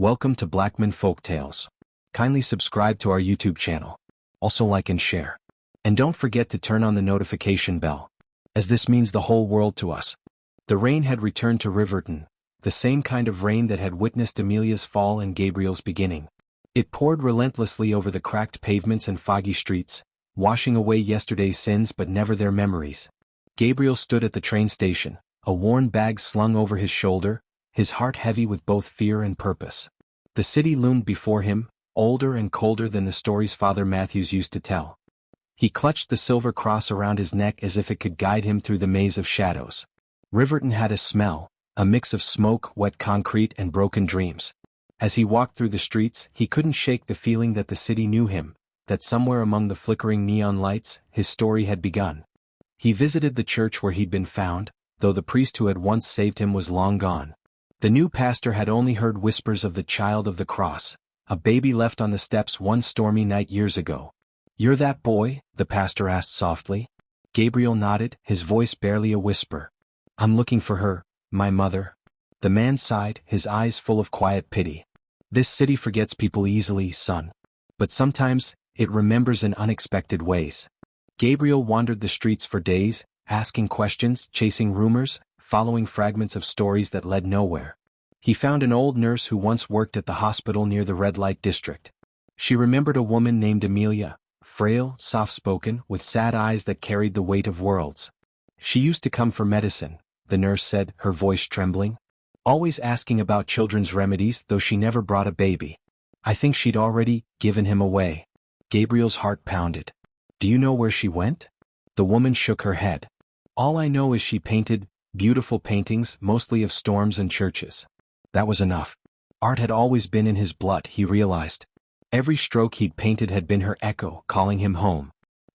Welcome to Blackman Folktales. Kindly subscribe to our YouTube channel. Also like and share. And don't forget to turn on the notification bell, as this means the whole world to us. The rain had returned to Riverton, the same kind of rain that had witnessed Amelia's fall and Gabriel's beginning. It poured relentlessly over the cracked pavements and foggy streets, washing away yesterday's sins but never their memories. Gabriel stood at the train station, a worn bag slung over his shoulder, his heart heavy with both fear and purpose. The city loomed before him, older and colder than the stories Father Matthews used to tell. He clutched the silver cross around his neck as if it could guide him through the maze of shadows. Riverton had a smell, a mix of smoke, wet concrete, and broken dreams. As he walked through the streets, he couldn't shake the feeling that the city knew him, that somewhere among the flickering neon lights, his story had begun. He visited the church where he'd been found, though the priest who had once saved him was long gone. The new pastor had only heard whispers of the child of the cross, a baby left on the steps one stormy night years ago. "You're that boy?" the pastor asked softly. Gabriel nodded, his voice barely a whisper. "I'm looking for her, my mother." The man sighed, his eyes full of quiet pity. "This city forgets people easily, son. But sometimes, it remembers in unexpected ways." Gabriel wandered the streets for days, asking questions, chasing rumors, following fragments of stories that led nowhere. He found an old nurse who once worked at the hospital near the red light district. She remembered a woman named Amelia, frail, soft-spoken, with sad eyes that carried the weight of worlds. She used to come for medicine, the nurse said, her voice trembling. Always asking about children's remedies, though she never brought a baby. I think she'd already given him away. Gabriel's heart pounded. "Do you know where she went?" The woman shook her head. "All I know is she painted beautiful paintings, mostly of storms and churches." That was enough. Art had always been in his blood, he realized. Every stroke he'd painted had been her echo, calling him home.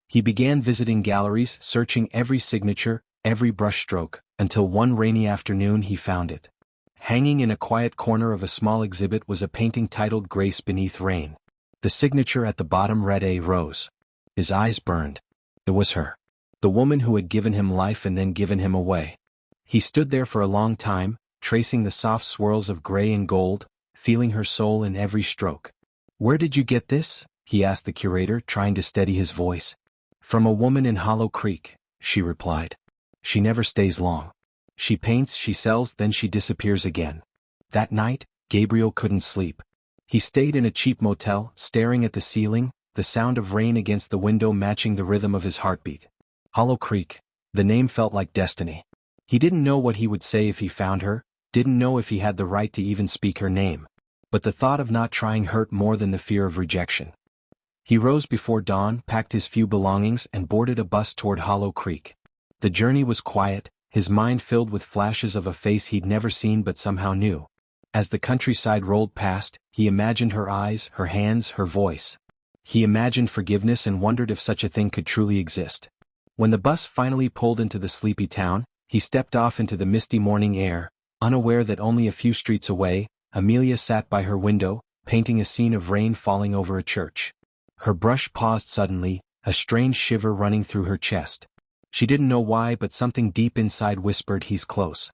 He began visiting galleries, searching every signature, every brushstroke, until one rainy afternoon he found it. Hanging in a quiet corner of a small exhibit was a painting titled Grace Beneath Rain. The signature at the bottom read A. Rose. His eyes burned. It was her. The woman who had given him life and then given him away. He stood there for a long time, tracing the soft swirls of gray and gold, feeling her soul in every stroke. "Where did you get this?" he asked the curator, trying to steady his voice. "From a woman in Hollow Creek," she replied. "She never stays long. She paints, she sells, then she disappears again." That night, Gabriel couldn't sleep. He stayed in a cheap motel, staring at the ceiling, the sound of rain against the window matching the rhythm of his heartbeat. Hollow Creek. The name felt like destiny. He didn't know what he would say if he found her, didn't know if he had the right to even speak her name. But the thought of not trying hurt more than the fear of rejection. He rose before dawn, packed his few belongings, and boarded a bus toward Hollow Creek. The journey was quiet, his mind filled with flashes of a face he'd never seen but somehow knew. As the countryside rolled past, he imagined her eyes, her hands, her voice. He imagined forgiveness and wondered if such a thing could truly exist. When the bus finally pulled into the sleepy town, he stepped off into the misty morning air, unaware that only a few streets away, Amelia sat by her window, painting a scene of rain falling over a church. Her brush paused suddenly, a strange shiver running through her chest. She didn't know why, but something deep inside whispered, "He's close."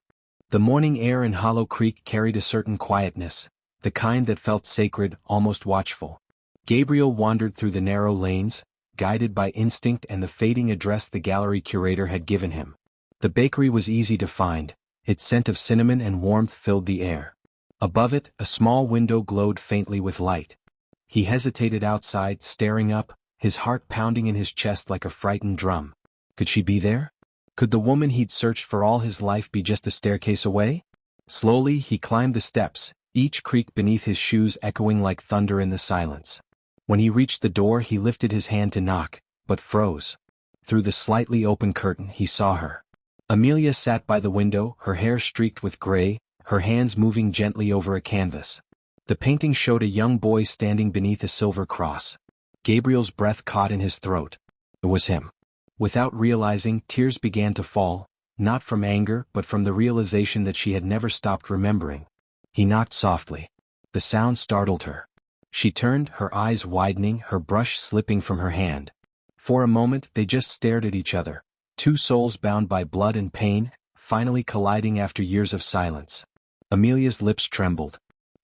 The morning air in Hollow Creek carried a certain quietness, the kind that felt sacred, almost watchful. Gabriel wandered through the narrow lanes, guided by instinct and the fading address the gallery curator had given him. The bakery was easy to find, its scent of cinnamon and warmth filled the air. Above it, a small window glowed faintly with light. He hesitated outside, staring up, his heart pounding in his chest like a frightened drum. Could she be there? Could the woman he'd searched for all his life be just a staircase away? Slowly, he climbed the steps, each creak beneath his shoes echoing like thunder in the silence. When he reached the door, he lifted his hand to knock, but froze. Through the slightly open curtain, he saw her. Amelia sat by the window, her hair streaked with gray, her hands moving gently over a canvas. The painting showed a young boy standing beneath a silver cross. Gabriel's breath caught in his throat. It was him. Without realizing, tears began to fall, not from anger but from the realization that she had never stopped remembering. He knocked softly. The sound startled her. She turned, her eyes widening, her brush slipping from her hand. For a moment they just stared at each other, two souls bound by blood and pain, finally colliding after years of silence. Amelia's lips trembled.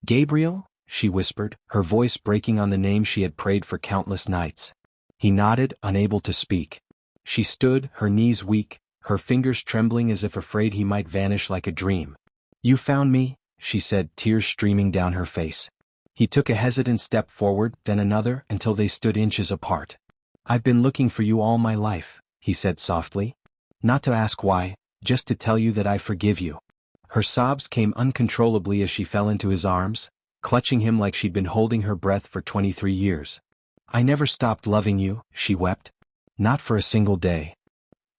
"Gabriel?" she whispered, her voice breaking on the name she had prayed for countless nights. He nodded, unable to speak. She stood, her knees weak, her fingers trembling as if afraid he might vanish like a dream. "You found me," she said, tears streaming down her face. He took a hesitant step forward, then another, until they stood inches apart. "I've been looking for you all my life," he said softly. "Not to ask why, just to tell you that I forgive you." Her sobs came uncontrollably as she fell into his arms, clutching him like she'd been holding her breath for 23 years. "I never stopped loving you," she wept. "Not for a single day."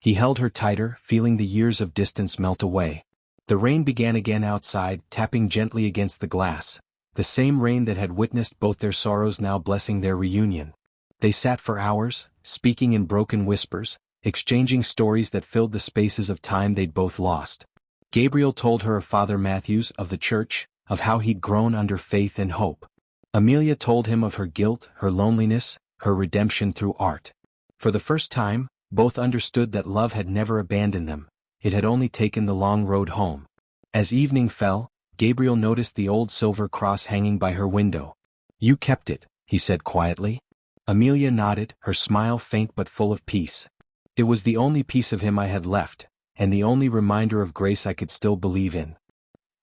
He held her tighter, feeling the years of distance melt away. The rain began again outside, tapping gently against the glass, the same rain that had witnessed both their sorrows now blessing their reunion. They sat for hours, speaking in broken whispers, exchanging stories that filled the spaces of time they'd both lost. Gabriel told her of Father Matthews, of the church, of how he'd grown under faith and hope. Amelia told him of her guilt, her loneliness, her redemption through art. For the first time, both understood that love had never abandoned them, it had only taken the long road home. As evening fell, Gabriel noticed the old silver cross hanging by her window. "You kept it," he said quietly. Amelia nodded, her smile faint but full of peace. "It was the only piece of him I had left, and the only reminder of grace I could still believe in."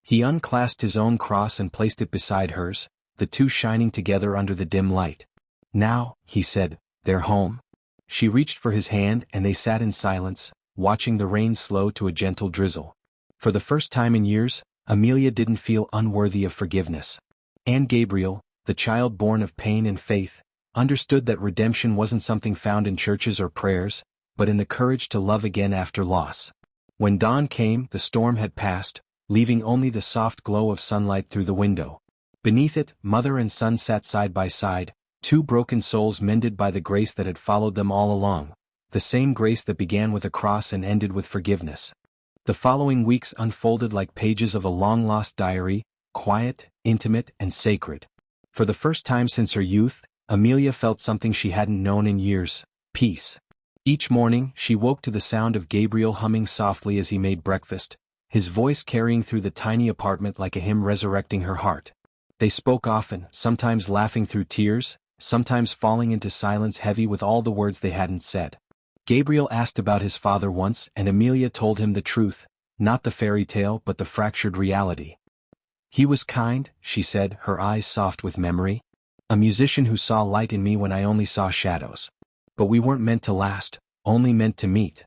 He unclasped his own cross and placed it beside hers, the two shining together under the dim light. "Now," he said, "they're home." She reached for his hand and they sat in silence, watching the rain slow to a gentle drizzle. For the first time in years, Amelia didn't feel unworthy of forgiveness. And Gabriel, the child born of pain and faith, understood that redemption wasn't something found in churches or prayers, but in the courage to love again after loss. When dawn came, the storm had passed, leaving only the soft glow of sunlight through the window. Beneath it, mother and son sat side by side, two broken souls mended by the grace that had followed them all along, the same grace that began with a cross and ended with forgiveness. The following weeks unfolded like pages of a long-lost diary, quiet, intimate, and sacred. For the first time since her youth, Amelia felt something she hadn't known in years: peace. Each morning, she woke to the sound of Gabriel humming softly as he made breakfast, his voice carrying through the tiny apartment like a hymn resurrecting her heart. They spoke often, sometimes laughing through tears, sometimes falling into silence heavy with all the words they hadn't said. Gabriel asked about his father once, and Amelia told him the truth, not the fairy tale but the fractured reality. "He was kind," she said, her eyes soft with memory. "A musician who saw light in me when I only saw shadows. But we weren't meant to last, only meant to meet."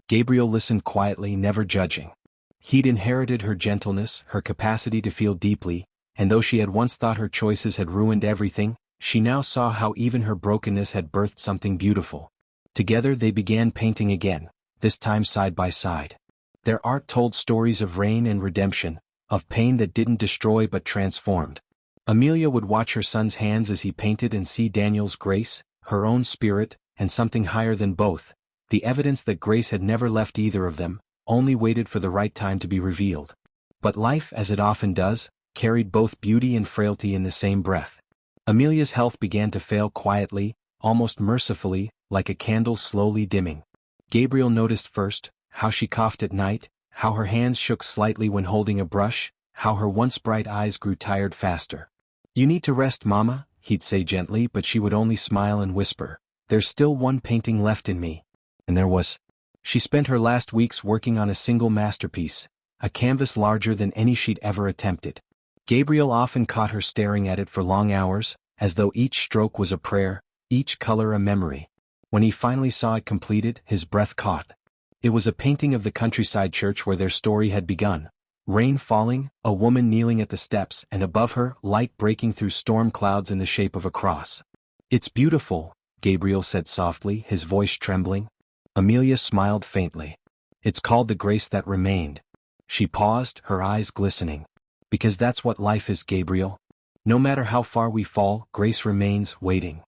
Gabriel listened quietly, never judging. He'd inherited her gentleness, her capacity to feel deeply, and though she had once thought her choices had ruined everything, she now saw how even her brokenness had birthed something beautiful. Together they began painting again, this time side by side. Their art told stories of rain and redemption, of pain that didn't destroy but transformed. Amelia would watch her son's hands as he painted and see Daniel's grace, her own spirit, and something higher than both, the evidence that grace had never left either of them, only waited for the right time to be revealed. But life, as it often does, carried both beauty and frailty in the same breath. Amelia's health began to fail quietly, almost mercifully, like a candle slowly dimming. Gabriel noticed first, how she coughed at night, how her hands shook slightly when holding a brush, how her once bright eyes grew tired faster. "You need to rest, Mama," he'd say gently, but she would only smile and whisper, "There's still one painting left in me." And there was. She spent her last weeks working on a single masterpiece, a canvas larger than any she'd ever attempted. Gabriel often caught her staring at it for long hours, as though each stroke was a prayer, each color a memory. When he finally saw it completed, his breath caught. It was a painting of the countryside church where their story had begun. Rain falling, a woman kneeling at the steps, and above her, light breaking through storm clouds in the shape of a cross. "It's beautiful," Gabriel said softly, his voice trembling. Amelia smiled faintly. "It's called The Grace That Remained." She paused, her eyes glistening. "Because that's what life is, Gabriel. No matter how far we fall, grace remains, waiting."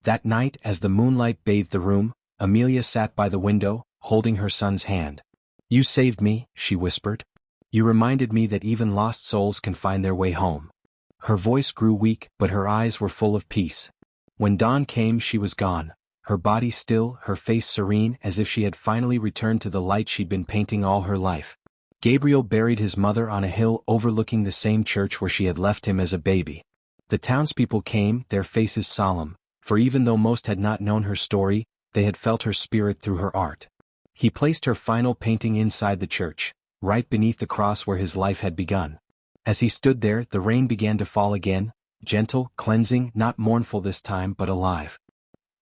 That night, as the moonlight bathed the room, Amelia sat by the window, holding her son's hand. "You saved me," she whispered. "You reminded me that even lost souls can find their way home." Her voice grew weak, but her eyes were full of peace. When dawn came, she was gone, her body still, her face serene, as if she had finally returned to the light she'd been painting all her life. Gabriel buried his mother on a hill overlooking the same church where she had left him as a baby. The townspeople came, their faces solemn, for even though most had not known her story, they had felt her spirit through her art. He placed her final painting inside the church, right beneath the cross where his life had begun. As he stood there, the rain began to fall again, gentle, cleansing, not mournful this time but alive.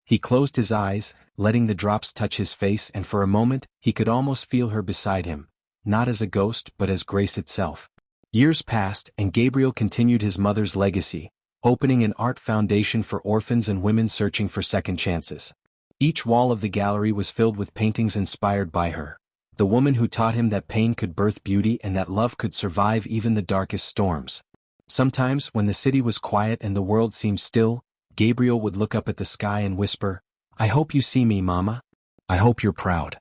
He closed his eyes, letting the drops touch his face, and for a moment, he could almost feel her beside him, not as a ghost but as grace itself. Years passed, and Gabriel continued his mother's legacy, opening an art foundation for orphans and women searching for second chances. Each wall of the gallery was filled with paintings inspired by her, the woman who taught him that pain could birth beauty and that love could survive even the darkest storms. Sometimes, when the city was quiet and the world seemed still, Gabriel would look up at the sky and whisper, "I hope you see me, Mama. I hope you're proud."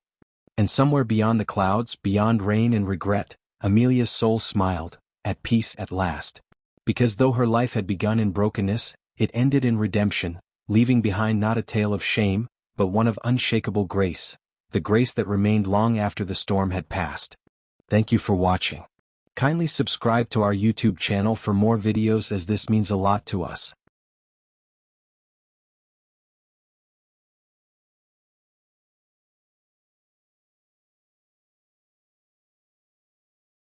And somewhere beyond the clouds, beyond rain and regret, Amelia's soul smiled, at peace at last. Because though her life had begun in brokenness, it ended in redemption, leaving behind not a tale of shame, but one of unshakable grace, the grace that remained long after the storm had passed. Thank you for watching. Kindly subscribe to our YouTube channel for more videos, as this means a lot to us.